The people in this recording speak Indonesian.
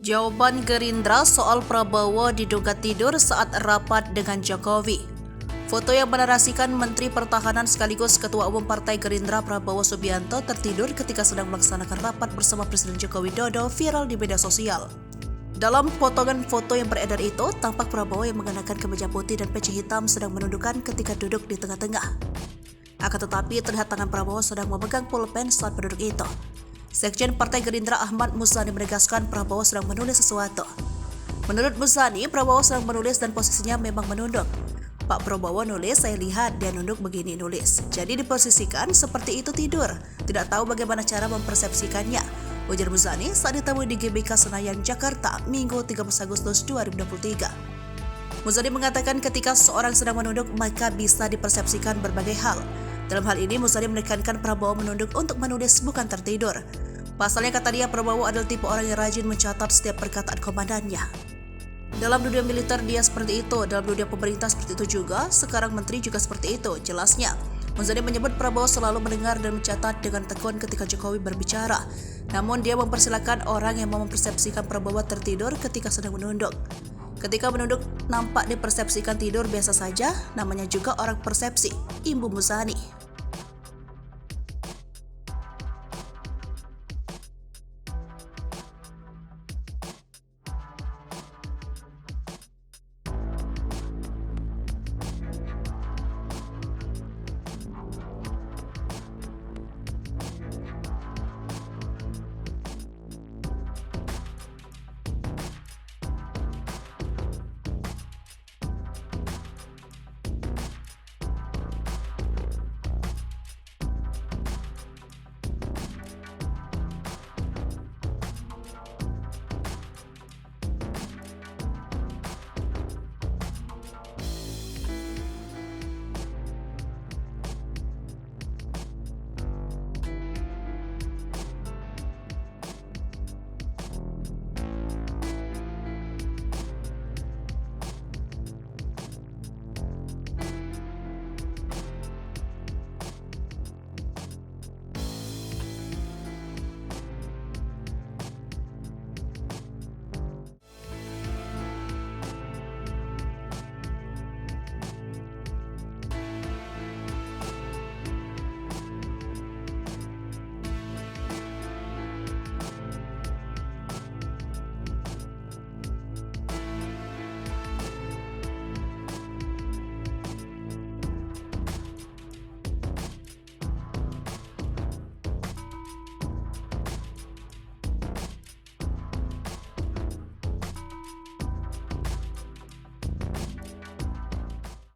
Jawaban Gerindra soal Prabowo diduga tidur saat rapat dengan Jokowi. Foto yang menarasikan Menteri Pertahanan sekaligus Ketua Umum Partai Gerindra Prabowo Subianto tertidur ketika sedang melaksanakan rapat bersama Presiden Joko Widodo viral di media sosial. Dalam potongan foto yang beredar itu, tampak Prabowo yang mengenakan kemeja putih dan peci hitam sedang menundukkan ketika duduk di tengah-tengah. Akan tetapi, terlihat tangan Prabowo sedang memegang pulpen saat berduduk itu. Sekjen Partai Gerindra Ahmad Muzani menegaskan Prabowo sedang menulis sesuatu. Menurut Muzani, Prabowo sedang menulis dan posisinya memang menunduk. Pak Prabowo nulis, saya lihat dia nunduk begini nulis. Jadi diposisikan seperti itu tidur. Tidak tahu bagaimana cara mempersepsikannya, ujar Muzani saat ditemui di GBK Senayan, Jakarta, Minggu 13 Agustus 2023. Muzani mengatakan ketika seorang sedang menunduk maka bisa dipersepsikan berbagai hal. Dalam hal ini, Muzani menekankan Prabowo menunduk untuk menulis bukan tertidur. Pasalnya, kata dia, Prabowo adalah tipe orang yang rajin mencatat setiap perkataan komandannya. Dalam dunia militer dia seperti itu, dalam dunia pemerintah seperti itu juga, sekarang menteri juga seperti itu, jelasnya. Muzani menyebut Prabowo selalu mendengar dan mencatat dengan tekun ketika Jokowi berbicara. Namun dia mempersilahkan orang yang mau mempersepsikan Prabowo tertidur ketika sedang menunduk. Ketika menunduk nampak dipersepsikan tidur biasa saja, namanya juga orang persepsi, imbu Muzani.